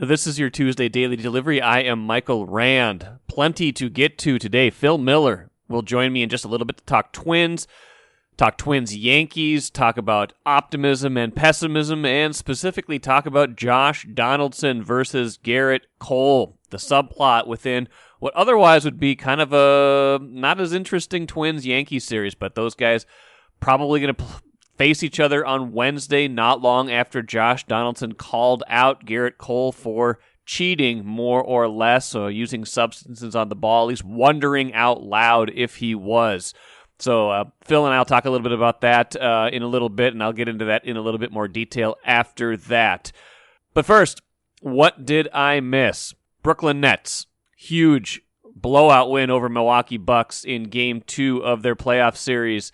This is your Tuesday Daily Delivery. I am Michael Rand. Plenty to get to today. Phil Miller will join me in just a little bit to talk Twins Yankees, talk about optimism and pessimism, and specifically talk about Josh Donaldson versus Gerrit Cole, the subplot within what otherwise would be kind of a not as interesting Twins-Yankees series, but those guys probably going to face each other on Wednesday, not long after Josh Donaldson called out Gerrit Cole for cheating, more or less, so using substances on the ball, at least wondering out loud if he was. So Phil and I will talk a little bit about that in a little bit, and I'll get into that in a little bit more detail after that. But first, what did I miss? Brooklyn Nets, huge blowout win over Milwaukee Bucks in Game 2 of their playoff series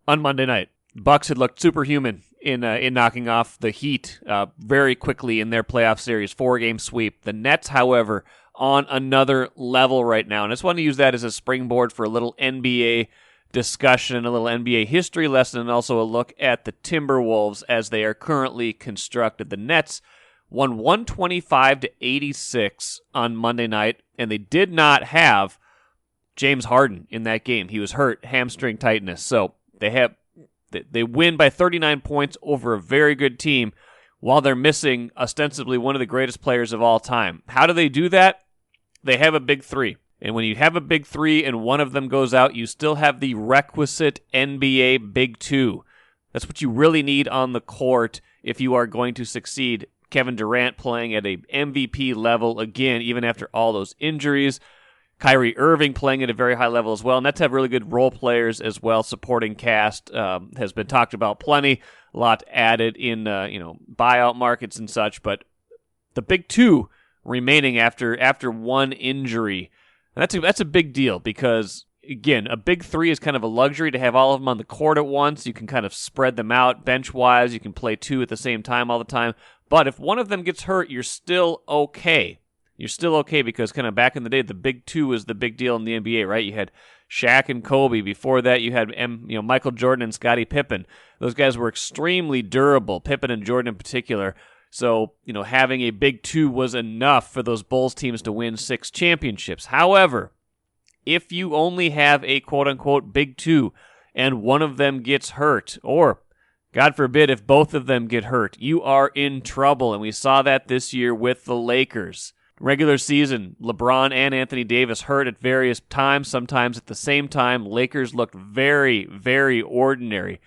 on Monday night. Bucks had looked superhuman in knocking off the Heat very quickly in their playoff series, 4-game sweep. The Nets, however, on another level right now, and I just want to use that as a springboard for a little NBA discussion, a little NBA history lesson, and also a look at the Timberwolves as they are currently constructed. The Nets won 125-86 on Monday night, and they did not have James Harden in that game. He was hurt, hamstring tightness. So they win by 39 points over a very good team while they're missing ostensibly one of the greatest players of all time. How do they do that? They have a big three. And when you have a big three and one of them goes out, you still have the requisite NBA big two. That's what you really need on the court if you are going to succeed. Kevin Durant playing at a MVP level again, even after all those injuries. Kyrie Irving playing at a very high level as well. Nets have really good role players as well. Supporting cast has been talked about plenty. A lot added in buyout markets and such. But the big two remaining after one injury, and that's a big deal because, again, a big three is kind of a luxury to have all of them on the court at once. You can kind of spread them out bench-wise. You can play two at the same time all the time. But if one of them gets hurt, you're still okay. You're still okay because kind of back in the day, the big two was the big deal in the NBA, right? You had Shaq and Kobe. Before that, you had Michael Jordan and Scottie Pippen. Those guys were extremely durable, Pippen and Jordan in particular. So, having a big two was enough for those Bulls teams to win 6 championships. However, if you only have a quote-unquote big two and one of them gets hurt, or God forbid, if both of them get hurt, you are in trouble. And we saw that this year with the Lakers. Regular season, LeBron and Anthony Davis hurt at various times, sometimes at the same time. Lakers looked very, very ordinary.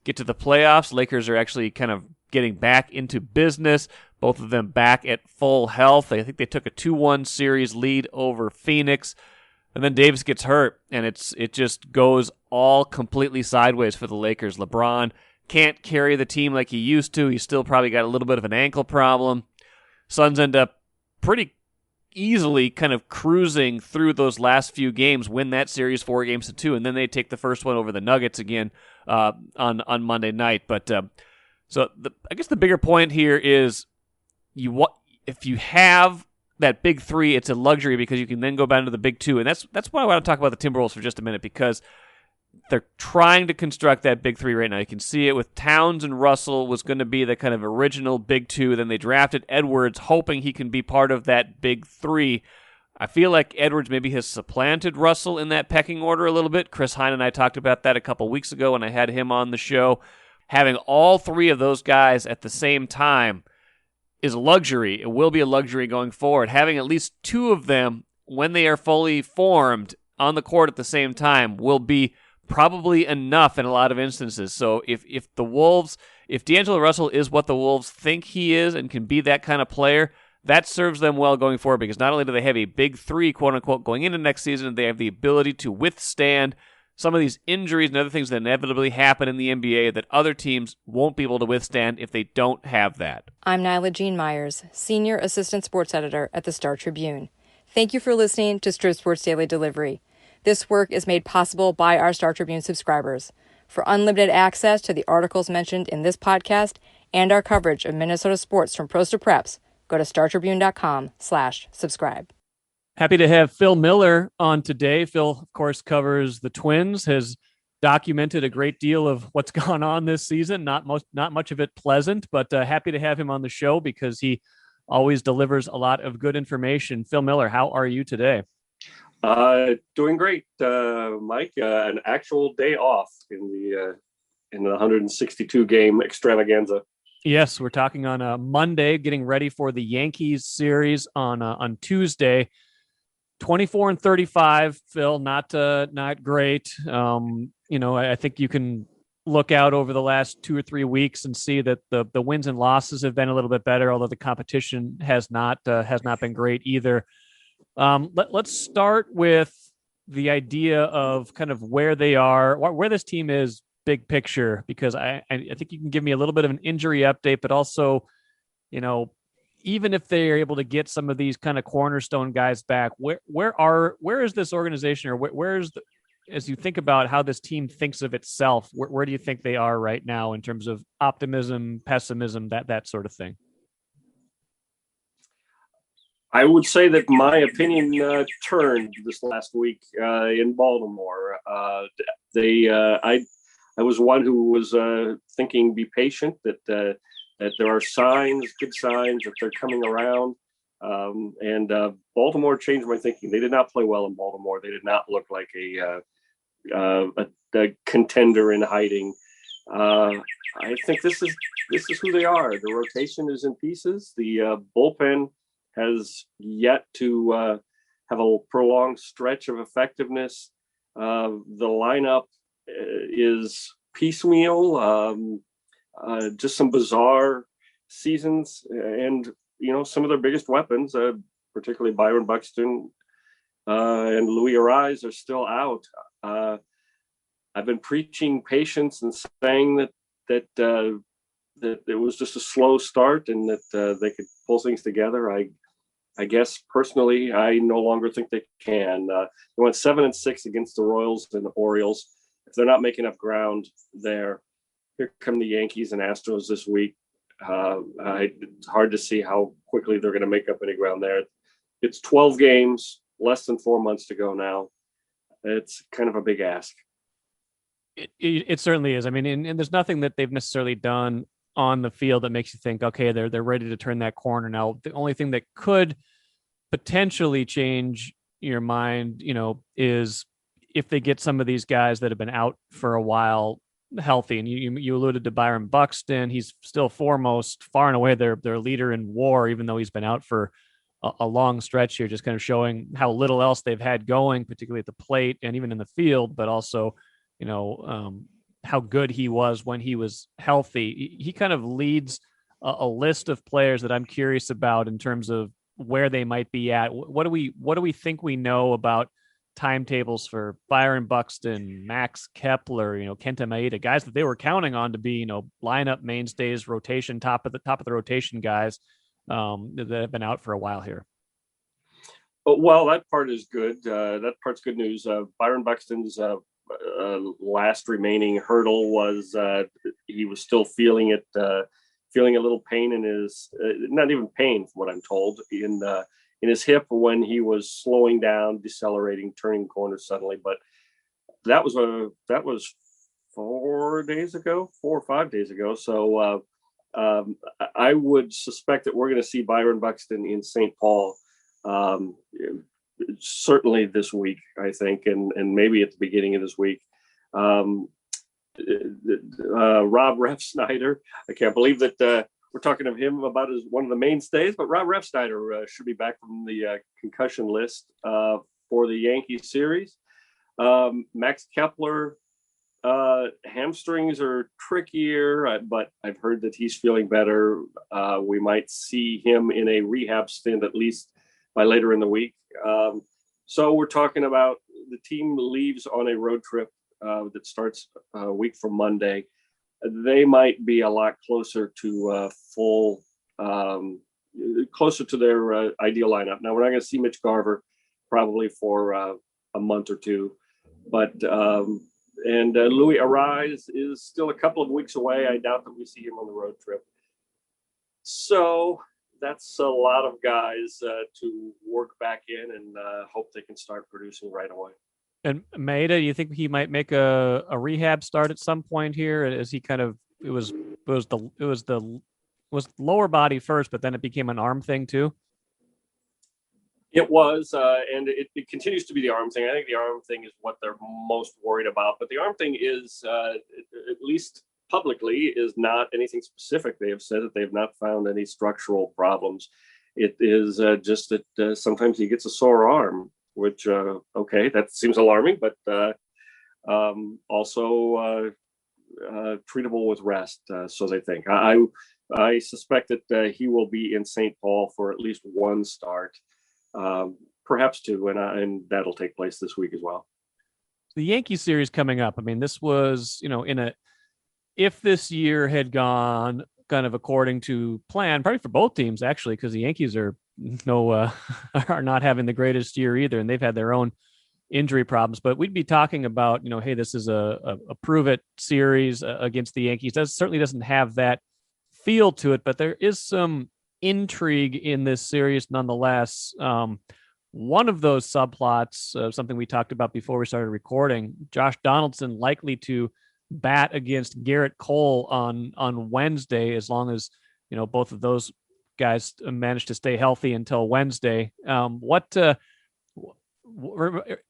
Get to the playoffs, Lakers are actually kind of getting back into business. Both of them back at full health. I think they took a 2-1 series lead over Phoenix. And then Davis gets hurt, and it just goes all completely sideways for the Lakers. LeBron can't carry the team like he used to. He's still probably got a little bit of an ankle problem. Suns end up pretty easily kind of cruising through those last few games, win that series 4-2, and then they take the first one over the Nuggets again on Monday night. But I guess the bigger point here is if you have that big three, it's a luxury because you can then go back to the big two, and that's why I want to talk about the Timberwolves for just a minute, because they're trying to construct that big three right now. You can see it with Towns and Russell was going to be the kind of original big two. Then they drafted Edwards, hoping he can be part of that big three. I feel like Edwards maybe has supplanted Russell in that pecking order a little bit. Chris Hine and I talked about that a couple weeks ago when I had him on the show. Having all three of those guys at the same time is a luxury. It will be a luxury going forward. Having at least two of them, when they are fully formed on the court at the same time, will be probably enough in a lot of instances. So if D'Angelo Russell is what the Wolves think he is and can be that kind of player, that serves them well going forward, because not only do they have a big three, quote-unquote, going into next season, they have the ability to withstand some of these injuries and other things that inevitably happen in the NBA that other teams won't be able to withstand if they don't have that. I'm Nyla Jean Myers, Senior Assistant Sports Editor at the Star Tribune. Thank you for listening to Strip Sports Daily Delivery. This work is made possible by our Star Tribune subscribers. For unlimited access to the articles mentioned in this podcast and our coverage of Minnesota sports from pros to preps, go to startribune.com/subscribe. Happy to have Phil Miller on today. Phil, of course, covers the Twins, has documented a great deal of what's gone on this season. Not much of it pleasant, but happy to have him on the show because he always delivers a lot of good information. Phil Miller, how are you today? Doing great, Mike. An actual day off in the 162 game extravaganza. Yes, we're talking on a Monday, getting ready for the Yankees series on Tuesday. 24-35, Phil, not great. I think you can look out over the last 2 or 3 weeks and see that the wins and losses have been a little bit better, although the competition has not been great either. Let's start with the idea of kind of where they are, where this team is, big picture, because I think you can give me a little bit of an injury update, but also, even if they are able to get some of these kind of cornerstone guys back, where is this organization, or where's the, as you think about how this team thinks of itself, where do you think they are right now in terms of optimism, pessimism, that sort of thing? I would say that my opinion turned this last week in Baltimore. I was one who was thinking, be patient, that there are signs, good signs that they're coming around. And Baltimore changed my thinking. They did not play well in Baltimore. They did not look like a contender in hiding. I think this is who they are. The rotation is in pieces. The bullpen has yet to have a prolonged stretch of effectiveness. The lineup is piecemeal, just some bizarre seasons, and some of their biggest weapons, particularly Byron Buxton and Louis Arise, are still out. I've been preaching patience and saying that it was just a slow start and that they could pull things together. I guess personally, I no longer think they can. They went 7-6 against the Royals and the Orioles. If they're not making up ground there, here come the Yankees and Astros this week. It's hard to see how quickly they're going to make up any ground there. It's 12 games, less than 4 months to go now. It's kind of a big ask. It certainly is. I mean, and there's nothing that they've necessarily done on the field that makes you think, okay, they're ready to turn that corner now. The only thing that could potentially change your mind, is if they get some of these guys that have been out for a while healthy. And you alluded to Byron Buxton. He's still foremost, far and away their leader in WAR, even though he's been out for a long stretch here, just kind of showing how little else they've had going, particularly at the plate and even in the field, but also, how good he was when he was healthy. He kind of leads a list of players that I'm curious about in terms of where they might be at. What do we think we know about timetables for Byron Buxton, Max Kepler, Kenta Maeda, guys that they were counting on to be, lineup mainstays, rotation, top of the rotation guys that have been out for a while here? Well, that part is good. That part's good news. Byron Buxton's last remaining hurdle was he was still feeling a little pain in his, not even pain from what I'm told, in his hip when he was slowing down, decelerating, turning corners suddenly. But that was 4 or 5 days ago. So I would suspect that we're going to see Byron Buxton in St. Paul certainly this week, I think, and maybe at the beginning of this week. Rob Refsnyder, I can't believe that we're talking of him about as one of the mainstays, but Rob Refsnyder should be back from the concussion list for the Yankees series. Max Kepler, hamstrings are trickier, but I've heard that he's feeling better. We might see him in a rehab stint at least by later in the week. So we're talking about the team leaves on a road trip that starts a week from Monday. They might be a lot closer to closer to their ideal lineup. Now, we're not going to see Mitch Garver probably for a month or two, but Louis Arise is still a couple of weeks away. I doubt that we see him on the road trip. So that's a lot of guys to work back in and hope they can start producing right away. And Maeda, do you think he might make a rehab start at some point here? As he kind of it was the was lower body first, but then it became an arm thing too. It was, and it continues to be the arm thing. I think the arm thing is what they're most worried about. But the arm thing is, at least publicly, is not anything specific. They have said that they have not found any structural problems. It is just that sometimes he gets a sore arm, which, okay, that seems alarming, but also treatable with rest, so they think. I suspect that he will be in St. Paul for at least one start. Perhaps two, and that'll take place this week as well. The Yankee series coming up. I mean, this was, if this year had gone kind of according to plan, probably for both teams actually, because the Yankees are are not having the greatest year either, and they've had their own injury problems. But we'd be talking about, hey, this is a prove it series against the Yankees. That certainly doesn't have that feel to it, but there is some intrigue in this series nonetheless. One of those subplots, something we talked about before we started recording, Josh Donaldson likely to bat against Gerrit Cole on Wednesday, as long as both of those guys manage to stay healthy until Wednesday.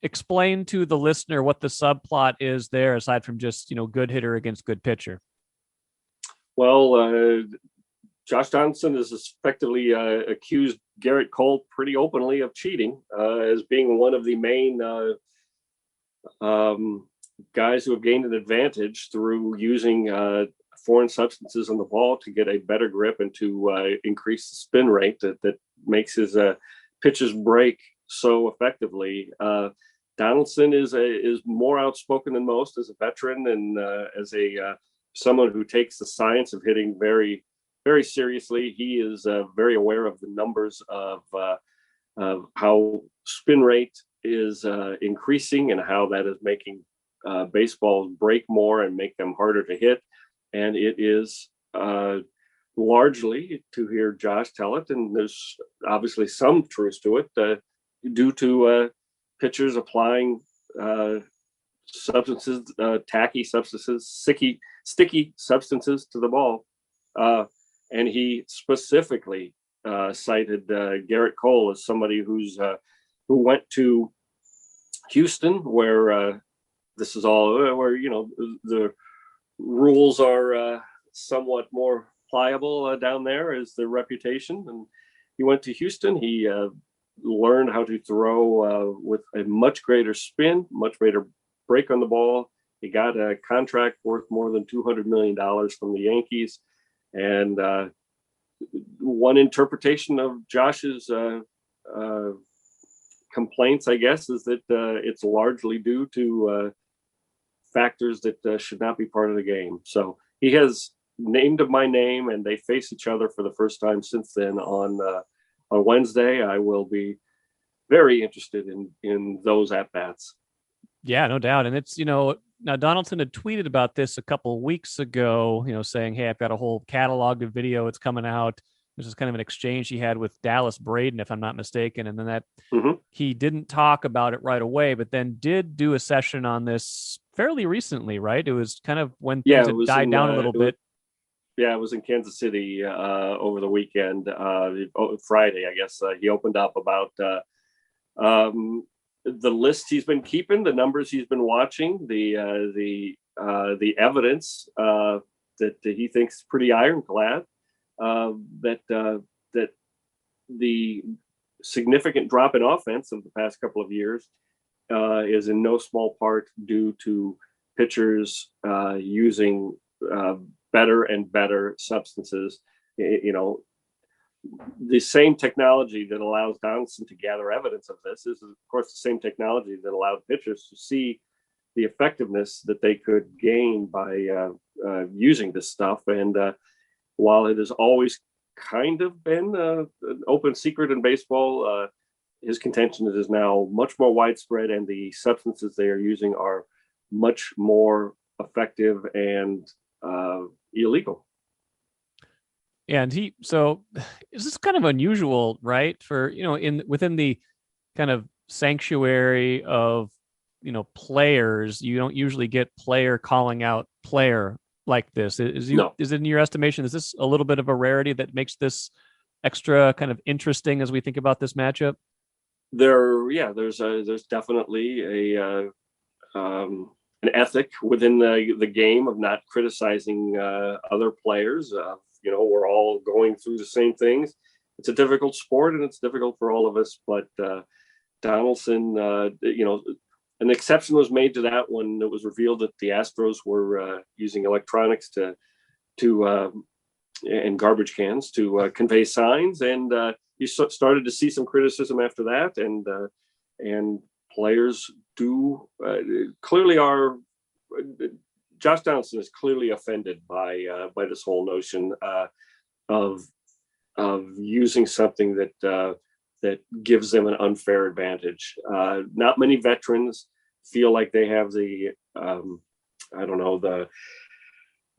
Explain to the listener what the subplot is there, aside from just good hitter against good pitcher. Well, Josh Donaldson has effectively accused Gerrit Cole pretty openly of cheating, as being one of the main guys who have gained an advantage through using foreign substances on the ball to get a better grip and to increase the spin rate that makes his pitches break so effectively. Donaldson is more outspoken than most as a veteran and as someone who takes the science of hitting very, very seriously. He is very aware of the numbers of how spin rate is increasing and how that is making baseballs break more and make them harder to hit. And it is largely, to hear Josh tell it, and there's obviously some truth to it, due to pitchers applying substances, tacky substances, sticky substances to the ball. And he specifically cited Gerrit Cole as somebody who went to Houston, where this is all where the rules are somewhat more pliable down there, is the reputation. And he went to Houston. He learned how to throw with a much greater spin, much greater break on the ball. He got a contract worth more than $200 million from the Yankees. And one interpretation of Josh's complaints, I guess, is that it's largely due to factors that should not be part of the game. So he has named my name, and they face each other for the first time since then on Wednesday. I will be very interested in those at-bats. Yeah, no doubt. And it's, now Donaldson had tweeted about this a couple of weeks ago, saying, hey, I've got a whole catalog of video. It's coming out. This is kind of an exchange he had with Dallas Braden, if I'm not mistaken. And then that he didn't talk about it right away, but then did do a session on this fairly recently, right? It was kind of when things had died down a little bit. Yeah, it was in Kansas City over the weekend, Friday, I guess. He opened up about the list he's been keeping, the numbers he's been watching, the evidence that he thinks is pretty ironclad, that the significant drop in offense of the past couple of years is in no small part due to pitchers using better and better substances. The same technology that allows Donaldson to gather evidence of this is, of course, the same technology that allowed pitchers to see the effectiveness that they could gain by using this stuff. And while it has always kind of been an open secret in baseball, his contention is now much more widespread, and the substances they are using are much more effective and illegal. And so this is kind of unusual, right? For, within the kind of sanctuary of, players, you don't usually get player calling out player like this? No. Is it in your estimation, is this a little bit of a rarity that makes this extra kind of interesting as we think about this matchup? There's definitely an ethic within the game of not criticizing other players. We're all going through the same things. It's a difficult sport, and it's difficult for all of us. But Donaldson, an exception was made to that when it was revealed that the Astros were using electronics and garbage cans to convey signs, and you started to see some criticism after that, and players do clearly are. Josh Donaldson is clearly offended by this whole notion of using something that gives them an unfair advantage. Not many veterans feel like they have the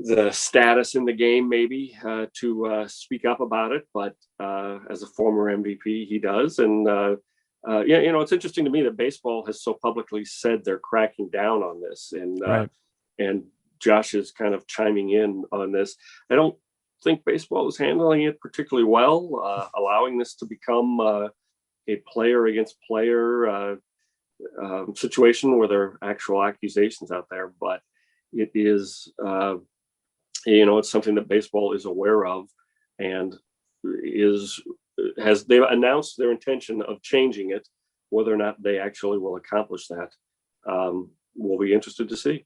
the status in the game maybe to speak up about it, but as a former MVP, he does. And it's interesting to me that baseball has so publicly said they're cracking down on this, and Right. And Josh is kind of chiming in on this. I don't think baseball is handling it particularly well, allowing this to become a player against player situation where there are actual accusations out there. But it is, it's something that baseball is aware of, and they've announced their intention of changing it. Whether or not they actually will accomplish that, we'll be interested to see.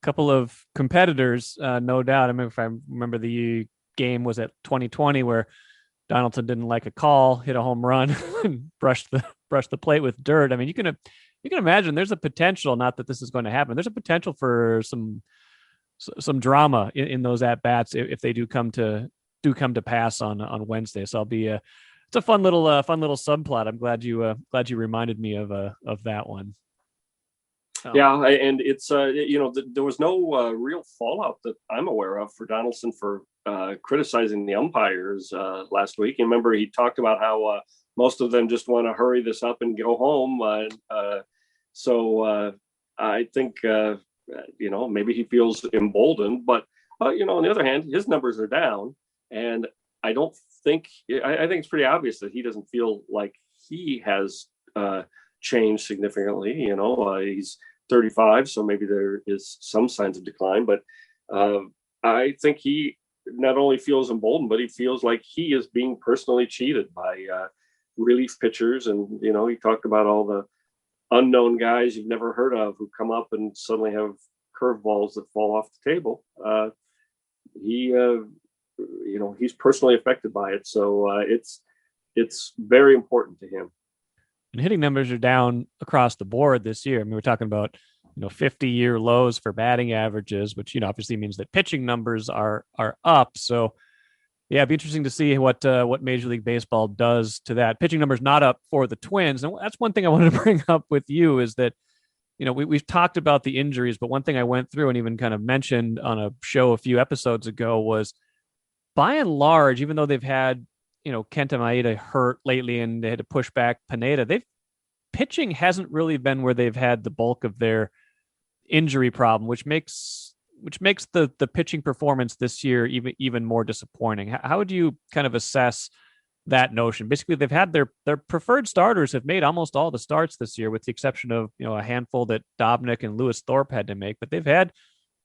Couple of competitors, no doubt. I mean, if I remember, the game was at 2020 where Donaldson didn't like a call, hit a home run, and brushed the plate with dirt. I mean, you can imagine there's a potential, not that this is going to happen, there's a potential for some drama in those at bats if they do come to pass on Wednesday. So it's a fun little subplot. I'm glad you reminded me of that one. Oh. Yeah, and it's there was no real fallout that I'm aware of for Donaldson for criticizing the umpires last week. And remember, he talked about how most of them just want to hurry this up and go home. So I think maybe he feels emboldened, but on the other hand, his numbers are down, and I think it's pretty obvious that he doesn't feel like he has changed significantly. He's 35, so maybe there is some signs of decline, but I think he not only feels emboldened, but he feels like he is being personally cheated by relief pitchers. And he talked about all the unknown guys you've never heard of who come up and suddenly have curveballs that fall off the table. He's personally affected by it, so it's very important to him. And hitting numbers are down across the board this year. I mean, we're talking about 50-year lows for batting averages, which obviously means that pitching numbers are up. So yeah, it'd be interesting to see what Major League Baseball does to that. Pitching numbers not up for the Twins, and that's one thing I wanted to bring up with you is that we've talked about the injuries, but one thing I went through and even kind of mentioned on a show a few episodes ago was, by and large, even though they've had Kenta Maeda hurt lately and they had to push back Pineda, pitching hasn't really been where they've had the bulk of their injury problem, which makes the pitching performance this year even more disappointing. How would you kind of assess that notion? Basically, they've had their preferred starters have made almost all the starts this year, with the exception of a handful that Dobnik and Lewis Thorpe had to make, but they've had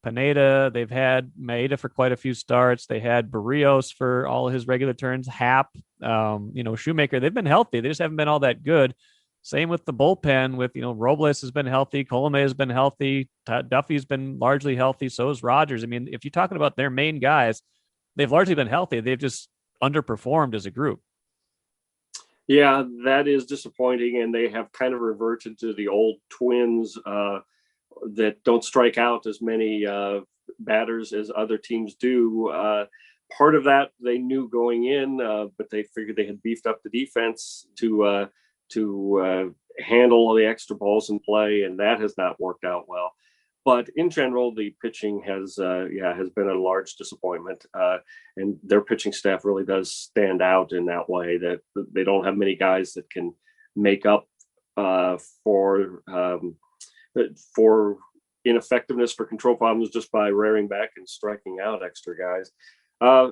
Pineda, they've had Maeda for quite a few starts. They had Barrios for all of his regular turns, Happ, Shoemaker. They've been healthy. They just haven't been all that good. Same with the bullpen with, Robles has been healthy. Colomé has been healthy. Duffy's been largely healthy. So is Rogers. I mean, if you're talking about their main guys, they've largely been healthy. They've just underperformed as a group. Yeah, that is disappointing. And they have kind of reverted to the old Twins that don't strike out as many batters as other teams do. Part of that they knew going in, but they figured they had beefed up the defense to handle the extra balls in play, and that has not worked out well. But in general, the pitching has been a large disappointment, and their pitching staff really does stand out in that way, that they don't have many guys that can make up for ineffectiveness for control problems just by rearing back and striking out extra guys. I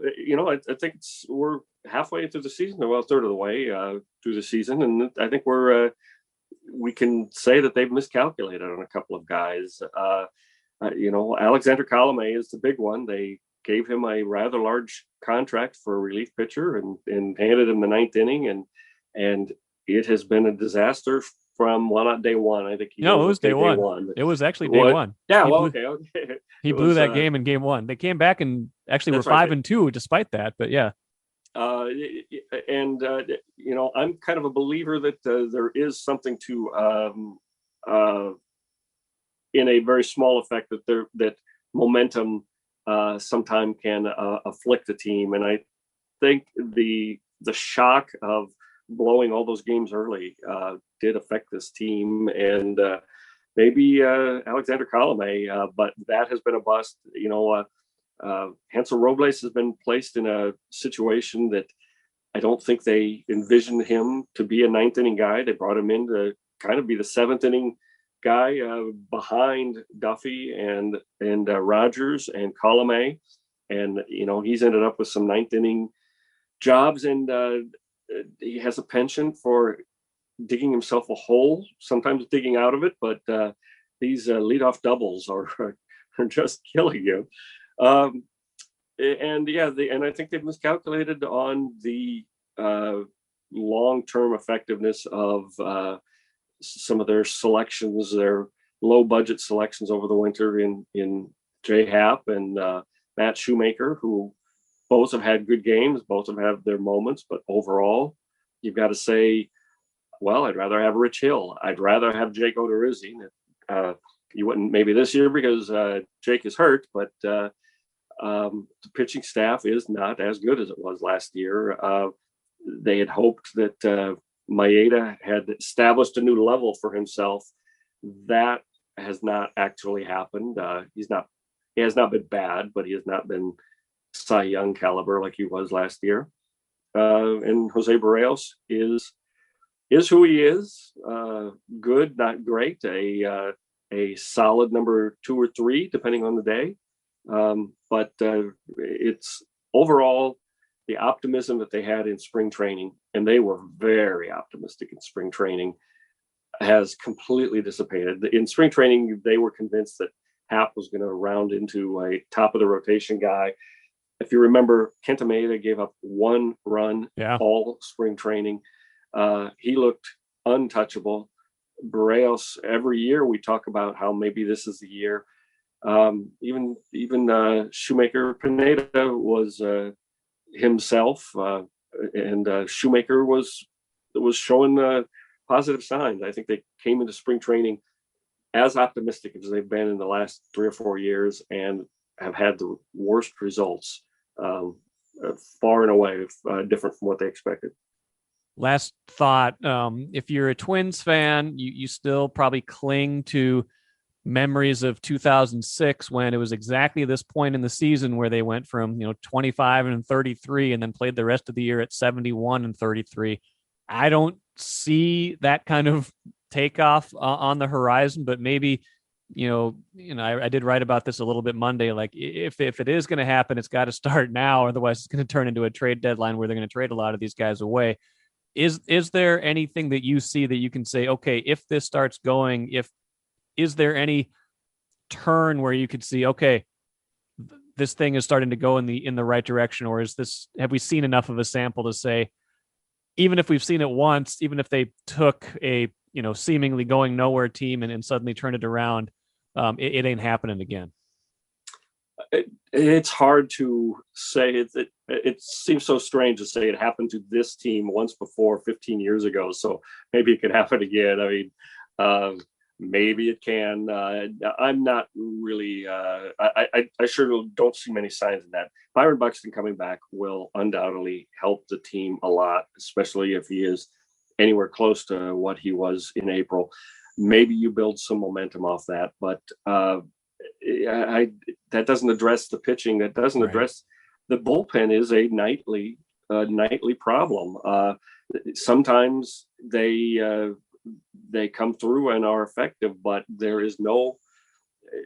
think we're halfway through the season, well, a third of the way through the season, and I think we can say that they've miscalculated on a couple of guys. Alexander Colomé is the big one. They gave him a rather large contract for a relief pitcher and handed him the ninth inning, and it has been a disaster from not day one. I think it was day one. It was actually day one. Yeah, okay. He blew that game in game one. They came back and actually were 5-2 despite that. But yeah. I'm kind of a believer that there is something to in a very small effect that momentum sometime can afflict the team, and I think the shock of blowing all those games early did affect this team, and maybe Alexander Colomé, but that has been a bust. Hansel Robles has been placed in a situation that I don't think they envisioned him to be a ninth inning guy. They brought him in to kind of be the seventh inning guy behind Duffy and Rogers and Colomé, and he's ended up with some ninth inning jobs, and he has a penchant for digging himself a hole, sometimes digging out of it, but these leadoff doubles are just killing you. And I think they've miscalculated on the long-term effectiveness of some of their selections, their low-budget selections over the winter in Jay Happ and Matt Shoemaker, who both have had good games, both have had their moments, but overall, you've got to say, well, I'd rather have Rich Hill. I'd rather have Jake Odorizzi. You wouldn't maybe this year because Jake is hurt, but the pitching staff is not as good as it was last year. They had hoped that Maeda had established a new level for himself. That has not actually happened. He has not been bad, but he has not been Cy Young caliber like he was last year. And Jose Barrios is who he is. Good, not great. A solid number 2 or 3, depending on the day. But it's overall the optimism that they had in spring training, and they were very optimistic in spring training, has completely dissipated. In spring training, they were convinced that Happ was going to round into a top of the rotation guy. If you remember, Kenta Maeda gave up 1 run all spring training. He looked untouchable. Barrios, every year we talk about how maybe this is the year. Even Shoemaker Pineda was himself, and Shoemaker was showing positive signs. I think they came into spring training as optimistic as they've been in the last 3 or 4 years, and have had the worst results, far and away different from what they expected. Last thought, if you're a Twins fan, you still probably cling to memories of 2006 when it was exactly this point in the season where they went from 25-33 and then played the rest of the year at 71-33. I don't see that kind of takeoff on the horizon, but maybe I did write about this a little bit Monday. Like if it is going to happen, it's got to start now. Otherwise, it's going to turn into a trade deadline where they're going to trade a lot of these guys away. Is there anything that you see that you can say, okay, if this starts going, is there any turn where you could see, okay, this thing is starting to go in the right direction, or have we seen enough of a sample to say, even if we've seen it once, even if they took a seemingly going nowhere team and suddenly turned it around, it ain't happening again? It's hard to say. It seems so strange to say it happened to this team once before 15 years ago. So maybe it could happen again. I mean, maybe it can. I'm not really. I sure don't see many signs of that. Byron Buxton coming back will undoubtedly help the team a lot, especially if he is anywhere close to what he was in April. Maybe you build some momentum off that, but that doesn't address the pitching. That doesn't address the bullpen. Is a nightly problem. Sometimes they come through and are effective, but there is no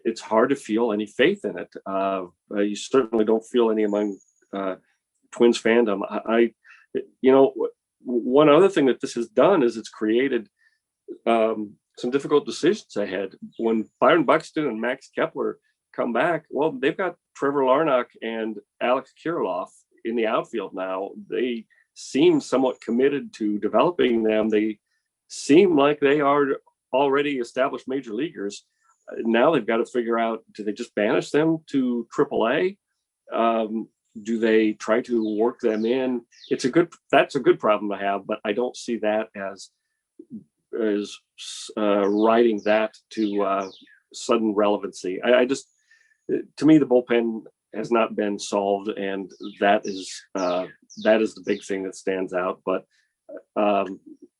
it's hard to feel any faith in it. You certainly don't feel any among Twins fandom. One other thing that this has done is it's created some difficult decisions ahead. When Byron Buxton and Max Kepler come back, well, they've got Trevor Larnach and Alex Kirilloff in the outfield now. They seem somewhat committed to developing them. They seem like they are already established major leaguers. Now they've got to figure out, do they just banish them to AAA? Do they try to work them in? That's a good problem to have, but I don't see that as riding that to sudden relevancy. To me, the bullpen has not been solved, and that is the big thing that stands out. But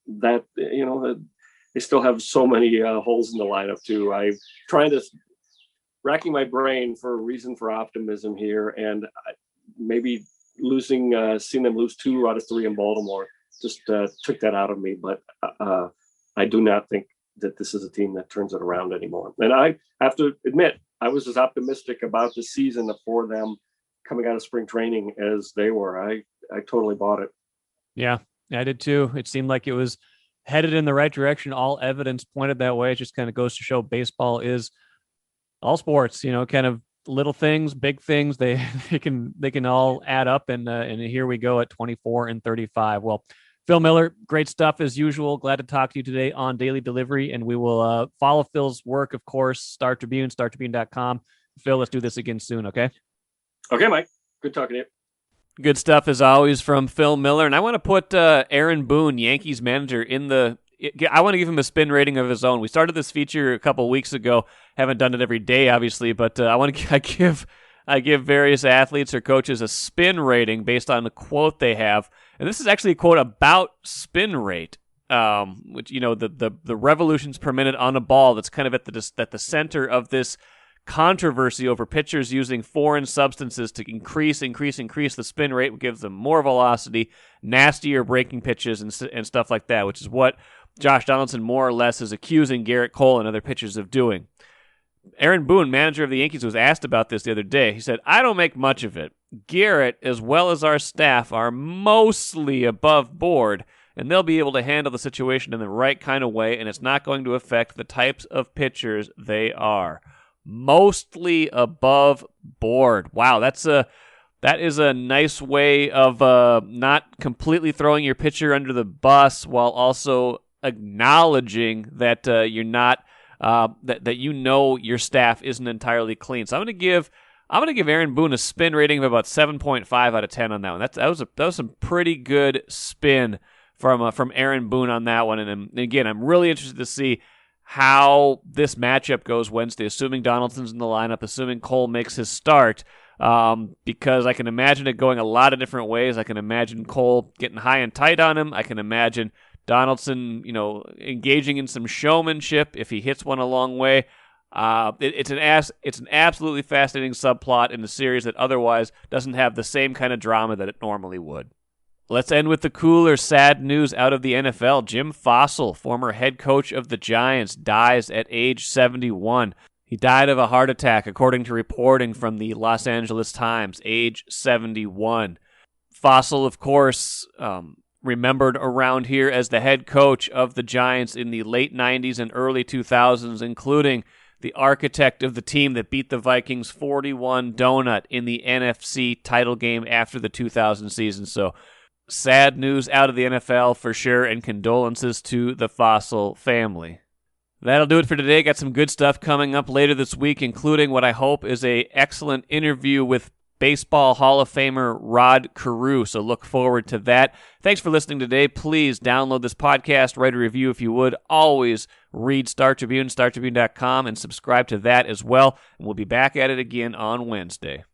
they still have so many holes in the lineup too. I'm racking my brain for a reason for optimism here, and maybe seeing them lose 2 out of 3 in Baltimore just took that out of me. But I do not think that this is a team that turns it around anymore. And I have to admit, I was as optimistic about the season for them coming out of spring training as they were. I totally bought it. Yeah, I did too. It seemed like it was headed in the right direction. All evidence pointed that way. It just kind of goes to show baseball is all sports, kind of little things, big things. They can all add up, and here we go at 24-35. Well, Phil Miller, great stuff as usual. Glad to talk to you today on Daily Delivery, and we will follow Phil's work, of course, Star Tribune, StarTribune.com. Phil, let's do this again soon, okay? Okay, Mike. Good talking to you. Good stuff as always from Phil Miller, and I want to put Aaron Boone, Yankees manager, I want to give him a spin rating of his own. We started this feature a couple weeks ago. Haven't done it every day, obviously, but I give various athletes or coaches a spin rating based on the quote they have. And this is actually a quote about spin rate, which, the revolutions per minute on a ball that's kind of at the center of this controversy over pitchers using foreign substances to increase the spin rate, which gives them more velocity, nastier breaking pitches, and stuff like that, which is what Josh Donaldson more or less is accusing Gerrit Cole and other pitchers of doing. Aaron Boone, manager of the Yankees, was asked about this the other day. He said, "I don't make much of it. Gerrit, as well as our staff, are mostly above board, and they'll be able to handle the situation in the right kind of way, and it's not going to affect the types of pitchers they are." Mostly above board. Wow, that is a nice way of not completely throwing your pitcher under the bus while also acknowledging that you're not that your staff isn't entirely clean. So I'm going to give Aaron Boone a spin rating of about 7.5 out of 10 on that one. That was some pretty good spin from Aaron Boone on that one. And again, I'm really interested to see how this matchup goes Wednesday, assuming Donaldson's in the lineup, assuming Cole makes his start, because I can imagine it going a lot of different ways. I can imagine Cole getting high and tight on him. I can imagine Donaldson, engaging in some showmanship if he hits one a long way. It's an absolutely fascinating subplot in the series that otherwise doesn't have the same kind of drama that it normally would. Let's end with the cooler, sad news out of the NFL. Jim Fossil, former head coach of the Giants, dies at age 71. He died of a heart attack, according to reporting from the Los Angeles Times, age 71. Fossil, of course, remembered around here as the head coach of the Giants in the late 90s and early 2000s, including the architect of the team that beat the Vikings 41 donut in the NFC title game after the 2000 season. So, sad news out of the NFL for sure, and condolences to the Fossil family. That'll do it for today. Got some good stuff coming up later this week, including what I hope is an excellent interview with Baseball Hall of Famer Rod Carew, so look forward to that. Thanks for listening today. Please download this podcast, write a review if you would. Always read Star Tribune, StarTribune.com, and subscribe to that as well. And we'll be back at it again on Wednesday.